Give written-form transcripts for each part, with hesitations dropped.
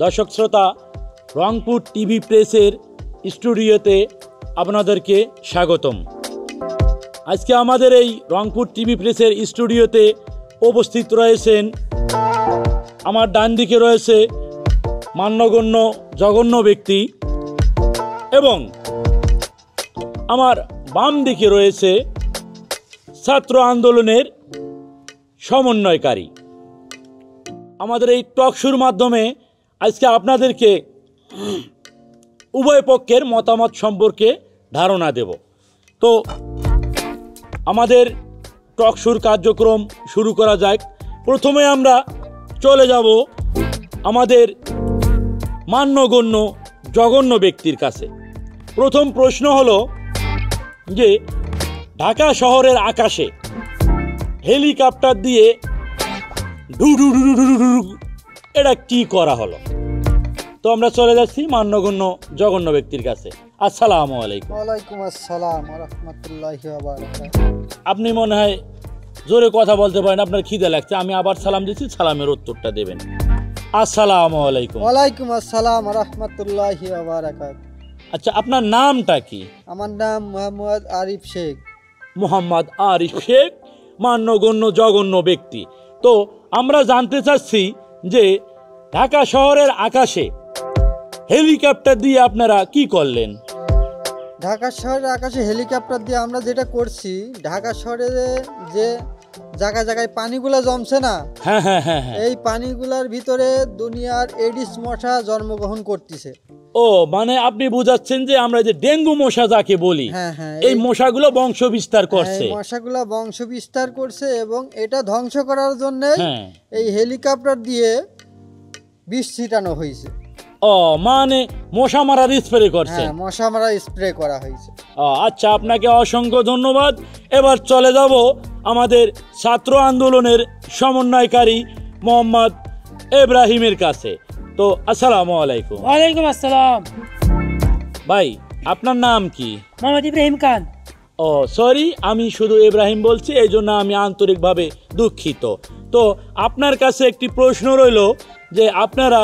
দর্শক শ্রোতা, রংপুর টিভি প্রেসের স্টুডিওতে আপনাদেরকে স্বাগতম। আজকে আমাদের এই রংপুর টিভি প্রেসের স্টুডিওতে উপস্থিত রয়েছেন, আমার ডান দিকে রয়েছে মান্যগণ্য জঘন্য ব্যক্তি এবং আমার বাম দিকে রয়েছে ছাত্র আন্দোলনের সমন্বয়কারী। আমাদের এই টক শোর মাধ্যমে আজকে আপনাদেরকে উভয় পক্ষের মতামত সম্পর্কে ধারণা দেব। তো আমাদের টক শোর কার্যক্রম শুরু করা যাক। প্রথমে আমরা চলে যাব আমাদের মান্যগণ্য জঘন্য ব্যক্তির কাছে। প্রথম প্রশ্ন হলো যে ঢাকা শহরের আকাশে হেলিকপ্টার দিয়ে এটা কি করা হলো? তো আমরা চলে যাচ্ছি মান্যগণ্য জঘন্য ব্যক্তির কাছে। আসসালামু আলাইকুম। ওয়ালাইকুম আসসালাম ওয়া রাহমাতুল্লাহি ওয়া বারাকাতুহু। আপনি মনে হয় জোরে কথা বলতে পারেন, আপনার খিদে লাগছে। আমি আবার সালাম দিচ্ছি, সালামের উত্তরটা দেবেন। আসসালামু আলাইকুম। ওয়ালাইকুম আসসালাম ওয়া রাহমাতুল্লাহি ওয়া বারাকাতুহু। আচ্ছা, আপনার নামটা কি? আমার নাম মোহাম্মদ আরিফ শেখ। মোহাম্মদ আরিফ শেখ, মান্যগণ্য জঘন্য ব্যক্তি। তো আমরা জানতে চাচ্ছি যে ঢাকা শহরের আকাশে হেলিকপ্টার দিয়ে আপনারা কি করলেন? ঢাকা শহরের আকাশে হেলিকপ্টার দিয়ে আমরা যেটা করছি, ঢাকা শহরে যে জায়গায় জায়গায় পানিগুলা জমছে না, হ্যাঁ হ্যাঁ হ্যাঁ হ্যাঁ, এই পানিগুলার ভিতরে দুনিয়ার এডিস মশা জন্মগ্রহণ করতেছে। ও মানে আপনি বুঝাচ্ছেন যে আমরা যে ডেঙ্গু মশা যাকে বলি, হ্যাঁ হ্যাঁ, এই মশাগুলো বংশ বিস্তার করছে। এই মশাগুলা বংশ বিস্তার করছে এবং এটা ধ্বংস করার জন্য হ্যাঁ, এই হেলিকপ্টার দিয়ে বিষ ছিটানো হয়েছে। ও মানে মশা মারার স্প্রে করছে। হ্যাঁ, মশা মারা স্প্রে করা হয়েছে। আচ্ছা, আপনাকে অসংখ্য ধন্যবাদ। এবার চলে যাব আমাদের ছাত্র আন্দোলনের সমন্বয়কারী মোহাম্মদ ইব্রাহিমের কাছে। তো আসসালামু আলাইকুম। ওয়ালাইকুম আসসালাম। ভাই, আপনার নাম কি? মোহাম্মদ ইব্রাহিম খান। ও সরি, আমি শুধু ইব্রাহিম বলছি, এই জন্য আমি আন্তরিকভাবে দুঃখিত। তো আপনার কাছে একটি প্রশ্ন রইল যে আপনারা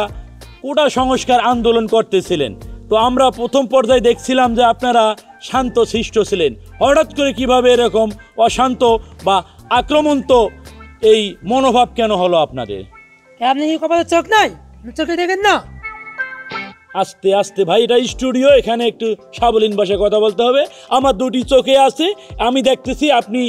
কোটা সংস্কার আন্দোলন করতেছিলেন, তো আমরা প্রথম পর্যায়ে দেখছিলাম যে আপনারা শান্ত শিষ্ট ছিলেন। হঠাৎ করে কিভাবে এরকম অশান্ত বা আক্রমন্ত এই মনোভাব কেন হলো আপনাদের? আপনি কি কপালে চোখ নাই? চোখে দেখেন না? আস্তে আস্তে ভাই, এটা স্টুডিও, এখানে একটু সাবলীন ভাষায় কথা বলতে হবে। আমার দুটি চোখে আছে, আমি দেখতেছি আপনি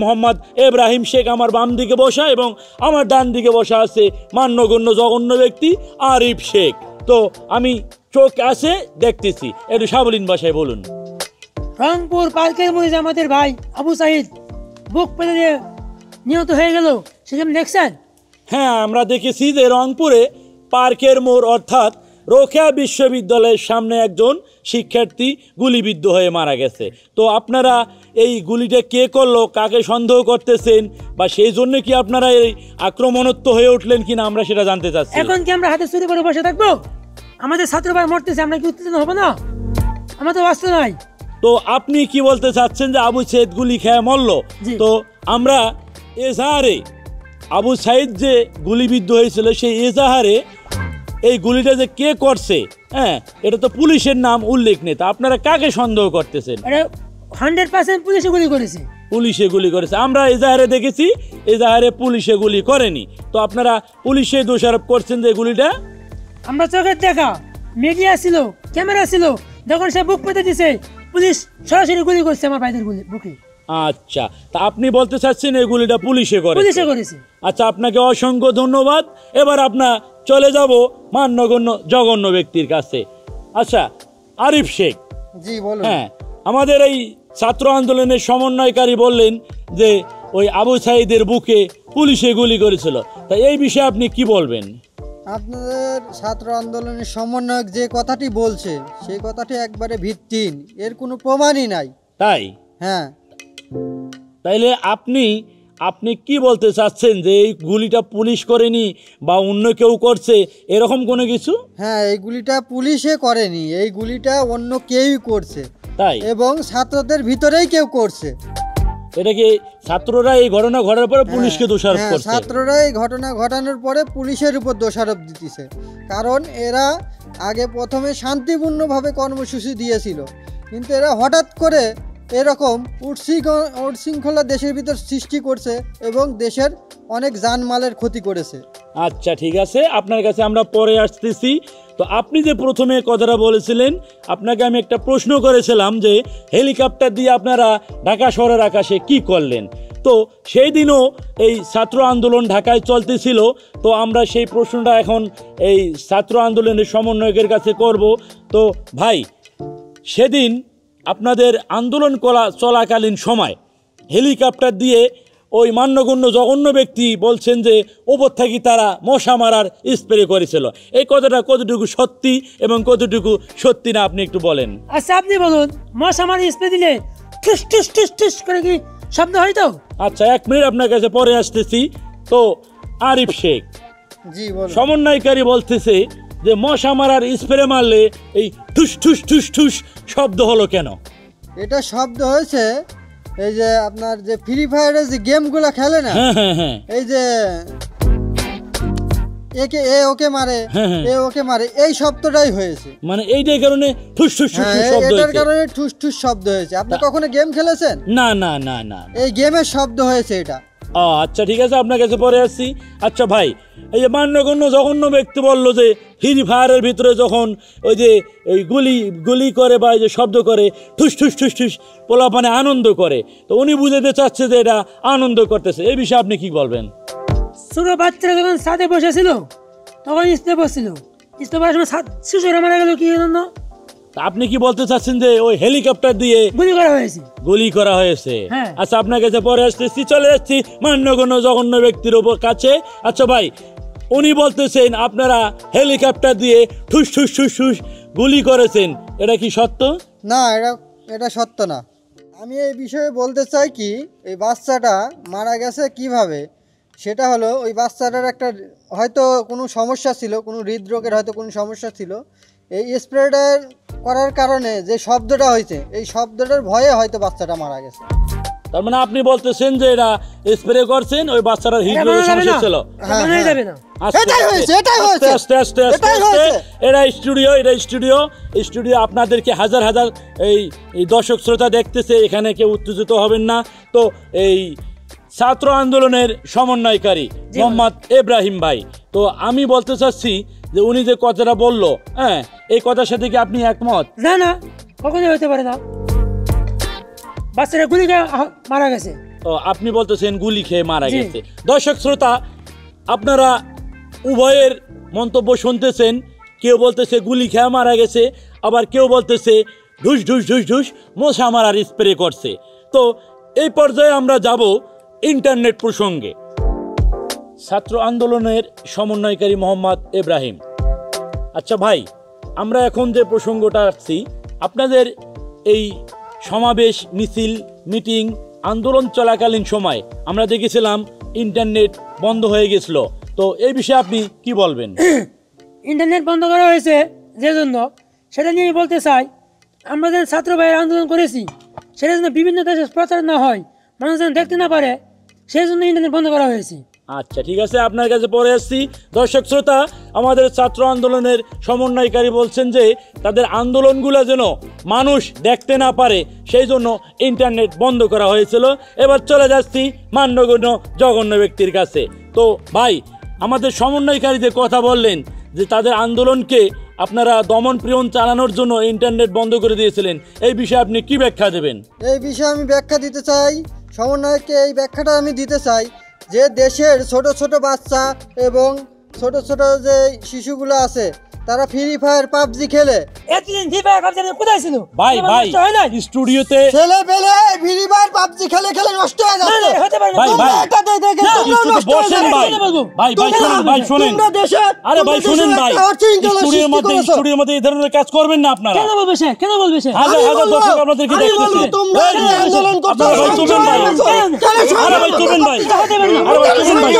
মোহাম্মদ ইব্রাহিম শেখ আমার বাম দিকে বসা এবং আমার ডান দিকে বসা আছে মান্যগণ্য জঘন্য ব্যক্তি আরিফ শেখ। তো আমি চোখ আছে, দেখতেছি, একটু সাবলীন ভাষায় বলুন। রংপুর পার্কের মধ্যে আমাদের ভাই আবু সাইদ বুক পেতে দিয়ে নিহত হয়ে গেল, সেখানে দেখছেন? হ্যাঁ, আমরা দেখেছি যে রংপুরে পার্কের মোড় অর্থাৎ রোকেয়া বিশ্ববিদ্যালয়ের সামনে একজন শিক্ষার্থী গুলিবিদ্ধ হয়ে মারা গেছে। তো আপনারা এই গুলিটা কে করলো, কাকে সন্দেহ করতেছেন, বা সেই জন্য কি আপনারা এই আক্রমণাত্মক হয়ে উঠলেন কিনা, আমরা সেটা জানতে চাচ্ছি। এখন কি আমরা হাতে চুরি করে বসে থাকবো? আমাদের ছাত্র ভাই মরতেছে, আমরা কি উত্তেজনা হবো না? আমার তো অস্ত্র নাই। তো আপনি কি বলতে চাচ্ছেন যে আবু সাইদ গুলি খেয়ে মরল? তো আমরা এজাহারে আবু সাইদ যে গুলিবিদ্ধ হয়েছিল সেই এজাহারে এই গুলিটা যে কে করছে, হ্যাঁ, এটা তো পুলিশের নাম উল্লেখ নেই। তা আপনারা কাকে সন্দেহ করতেছেন? 100% পুলিশে গুলি করেছে। পুলিশে গুলি করেছে, আমরা এজাহারে দেখেছি, এজাহারে পুলিশে গুলি করেনি। তো আপনারা পুলিশে দোষারোপ করছেন যে গুলিটা? আমরা চোখের দেখা, মিডিয়া ছিল, ক্যামেরা ছিল, যখন সে বুক পেতে দিছে পুলিশ সরাসরি গুলি করছে আমার ভাইদের বুকে। আচ্ছা, তা আপনি বলতে চাচ্ছেন এই গুলিটা পুলিশে করেছে? আচ্ছা, আপনাকে অসংখ্য ধন্যবাদ। এবার আপনার চলে যাব মান্যগণ্য জঘন্য ব্যক্তির কাছে। আচ্ছা, আরিফ শেখ। জি বলুন। হ্যাঁ, আমাদের এই ছাত্র আন্দোলনের সমন্বয়কারী বললেন যে ওই আবু সাইদের বুকে পুলিশে গুলি করেছিল, তা এই বিষয়ে আপনি কি বলবেন? আপনাদের ছাত্র আন্দোলনের সমন্বয়ক যে কথাটি বলছে সেই কথাটি একবারে ভিত্তিহীন, এর কোনো প্রমাণই নাই। তাই? হ্যাঁ। তাইলে আপনি কি বলতে চাচ্ছেন যে এই গুলিটা পুলিশ করেনি বা অন্য কেউ করছে, এরকম কোনো কিছু? হ্যাঁ, এই গুলিটা পুলিশে করেনি, এই গুলিটা অন্য কেউই করছে। তাই? এবং ছাত্রদের ভিতরেই কেউ করছে। এটা কি ছাত্ররা এই ঘটনা ঘটার পরে পুলিশকে দোষারোপ হ্যাঁ, করছে? ছাত্ররা এই ঘটনা ঘটানোর পরে পুলিশের উপর দোষারোপ দিতেছে, কারণ এরা আগে প্রথমে শান্তিপূর্ণভাবে কর্মসূচি দিয়েছিল, কিন্তু এরা হঠাৎ করে এরকম উচ্ছৃঙ্খলা দেশের ভিতর সৃষ্টি করছে এবং দেশের অনেক জানমালের ক্ষতি করেছে। আচ্ছা ঠিক আছে, আপনার কাছে আমরা পরে আসতেছি। তো আপনি যে প্রথমে কথাটা বলেছিলেন, আপনাকে আমি একটা প্রশ্ন করেছিলাম যে হেলিকপ্টার দিয়ে আপনারা ঢাকা শহরের আকাশে কি করলেন। তো সেই দিনও এই ছাত্র আন্দোলন ঢাকায় চলতেছিল। তো আমরা সেই প্রশ্নটা এখন এই ছাত্র আন্দোলনের সমন্বয়কের কাছে করব। তো ভাই, সেদিন আপনাদের আন্দোলন চলাকালীন সময় হেলিকপ্টার দিয়ে ওই মান্যগণ্য জঘন্য ব্যক্তি বলছেন যে ওপর থেকে তারা মশা মারার স্প্রে করেছিল। এই কথাটা কতটুকু সত্যি এবং কতটুকু সত্যি না, আপনি একটু বলেন। আচ্ছা আপনি বলুন, মশা মারি স্প্রে দিলে ঠুস ঠুস ঠুস ঠুস করে কি শব্দ হয়? তো আচ্ছা, 1 মিনিট আপনার কাছে পরে আসতেছি। তো আরিফ শেখ জি বলুন। সমন্বয়কারী বলতেছে যে মশা মারার স্প্রে মারলে এই ঠুস ঠুস ঠুস ঠুস শব্দ হলো কেন? এটা শব্দ হয়েছে এই যে আপনার যে ফ্রি ফায়ারের যে গেমগুলো খেলে না, হ্যাঁ হ্যাঁ হ্যাঁ এই যে ওকে মারে, হ্যাঁ, হ্যাঁ। ওকে মারে, এই শব্দটাই হয়েছে। মানে এইটার কারণে ঠুস ঠুস ঠুস হ্যাঁ, ঠুস শব্দ এটার হয়েছে। কারণে ঠুস ঠুস শব্দ হয়েছে। আপনি কখনো গেম খেলেছেন? না না না না। এই গেমের শব্দ হয়েছে এটা। আচ্ছা ঠিক আছে, আপনার কাছে পরে আসছি। আচ্ছা ভাই, এই যে মান্যগণ্য জঘন্য ব্যক্তি বললো যে ফ্রি ফায়ারের ভিতরে যখন ওই যে ওই গুলি করে বা এই যে শব্দ করে ঠুস ঠুস ঠুস ঠুস পোলাপানে আনন্দ করে, তো উনি বুঝাতে চাচ্ছে যে এটা আনন্দ করতেছে। এই বিষয়ে আপনি কি বলবেন? ছোট বাচ্চারা যখন ছাদে বসেছিল তখন স্প্রে পড়ছিল, স্প্রে পড়ার সময় শিশুরা মারা গেল কি জন্য? তা আপনি কি বলতে চাচ্ছেন যে ওই হেলিকপ্টার দিয়ে গুলি করা হয়েছে? গুলি করা হয়েছে? হ্যাঁ। আচ্ছা আপনার কাছে পরে আসতেছি, চলে যাচ্ছি মান্যগণ্য জঘন্য ব্যক্তির উপর কাছে। আচ্ছা ভাই, উনি বলতেছেন আপনারা হেলিকপ্টার দিয়ে ঠুস ঠুস ঠুস ঠুস গুলি করেছেন, এটা কি সত্য? না, এটা সত্য না। আমি এই বিষয়ে বলতে চাই কি, এই বাচ্চাটা মারা গেছে কিভাবে, সেটা হলো ওই বাচ্চাটার একটা হয়তো কোনো সমস্যা ছিল, কোনো হৃদরোগের হয়তো কোনো সমস্যা ছিল। এই স্প্রেটার করার কারণে যে শব্দটা হয়েছে, এই শব্দটার ভয়ে হয়তো বাচ্চাটা মারা গেছে। তার মানে আপনি বলতেছেন যে এটা স্প্রে করছেন, ওই বাচ্চাটার হৃদরোগের সমস্যা ছিল। হ্যাঁ, মনে হ্যাঁ। যাবে না। এটাই হয়েছে, এটাই হয়েছে। আস্তে আস্তে আস্তে এটাই আস্তে হয়েছে। এটা স্টুডিও আপনাদেরকে হাজার হাজার এই দর্শক শ্রোতা দেখতেছে, এখানে কেউ উত্তেজিত হবেন না। তো এই ছাত্র আন্দোলনের সমন্বয়কারী মোহাম্মদ ইব্রাহিম ভাই, তো আমি বলতে চাচ্ছি যে উনি যে কথাটা বললো, হ্যাঁ, এই কথার সাথে কি আপনি একমত? না না, কখনোই হতে পারে না। বাচ্চারা গুলি খেয়ে মারা গেছে। ও, আপনি বলতেছেন গুলি খেয়ে মারা জি। গেছে। দর্শক শ্রোতা, আপনারা উভয়ের মন্তব্য শুনতেছেন। কেউ বলতেছে গুলি খেয়ে মারা গেছে, আবার কেউ বলতেছে ঢুস ঢুস ঢুস ঢুস মশা মারার স্প্রে করছে। তো এই পর্যায়ে আমরা যাব ইন্টারনেট প্রসঙ্গে। ছাত্র আন্দোলনের সমন্বয়কারী মোহাম্মদ ইব্রাহিম, আচ্ছা ভাই, আমরা এখন যে প্রসঙ্গটা আসছি, আপনাদের এই সমাবেশ, মিছিল, মিটিং, আন্দোলন চলাকালীন সময় আমরা দেখেছিলাম ইন্টারনেট বন্ধ হয়ে গেছিল। তো এই বিষয়ে আপনি কি বলবেন? ইন্টারনেট বন্ধ করা হয়েছে যে জন্য, সেটা নিয়ে বলতে চাই, আমরা যেন ছাত্র ভাইয়ের আন্দোলন করেছি সেটা যেন বিভিন্ন দেশে প্রচার না হয়, মানুষ যেন দেখতে না পারে, সেই জন্য ইন্টারনেট বন্ধ করা হয়েছে। আচ্ছা ঠিক আছে, আপনার কাছে পরে আসছি। দর্শক শ্রোতা, আমাদের ছাত্র আন্দোলনের সমন্বয়কারী বলছেন যে তাদের আন্দোলনগুলো যেন মানুষ দেখতে না পারে, সেই জন্য ইন্টারনেট বন্ধ করা হয়েছিল। এবার চলে যাচ্ছি মান্যগণ্য জঘন্য ব্যক্তির কাছে। তো ভাই, আমাদের সমন্বয়কারী যে কথা বললেন যে তাদের আন্দোলনকে আপনারা দমন প্রিয়ন চালানোর জন্য ইন্টারনেট বন্ধ করে দিয়েছিলেন, এই বিষয়ে আপনি কি ব্যাখ্যা দেবেন? এই বিষয়ে আমি ব্যাখ্যা দিতে চাই, সমন্বয়কে এই ব্যাখ্যাটা আমি দিতে চাই যে দেশের ছোট ছোট বাচ্চা এবং ছোট ছোট যে শিশুগুলো আছে, তারা ফ্রি ফায়ার পাবজি খেলে। এতদিন ফ্রি ফায়ার পাবজি কোথায় ছিল? ভাই স্টুডিওতে ছেলে পেলে ফ্রি ফায়ার পাবজি খেলে খেলে নষ্ট হয়ে যাচ্ছে। হতে পারে না। ভাই ভাই এটাতে দেখে তোমরা নষ্ট হয়ে বসেন যাচ্ছে। ভাই, ভাই শুনেন, ভাই শুনেন, তোমরা দেশে- আরে ভাই তোমরা শুনেন দেশে ভাই, একটা অশৃঙ্খলা স্টুডিওর সৃষ্টি করেছো। মধ্যে এই ধরনের কাজ করবেন না আপনারা। কেন বলবে সে? কেন বলবে সে? হাজার আমি হাজার বলবো, দর্শক আপনাদেরকে আমি বলবো, দেখতেছে। তোমরা এই, যে আন্দোলন করছো, আপনারা ভাই চলবেন ভাই, কেন আরে ভাই চলবেন ভাই, হতে পারে না। আরে ভাই চলবেন ভাই।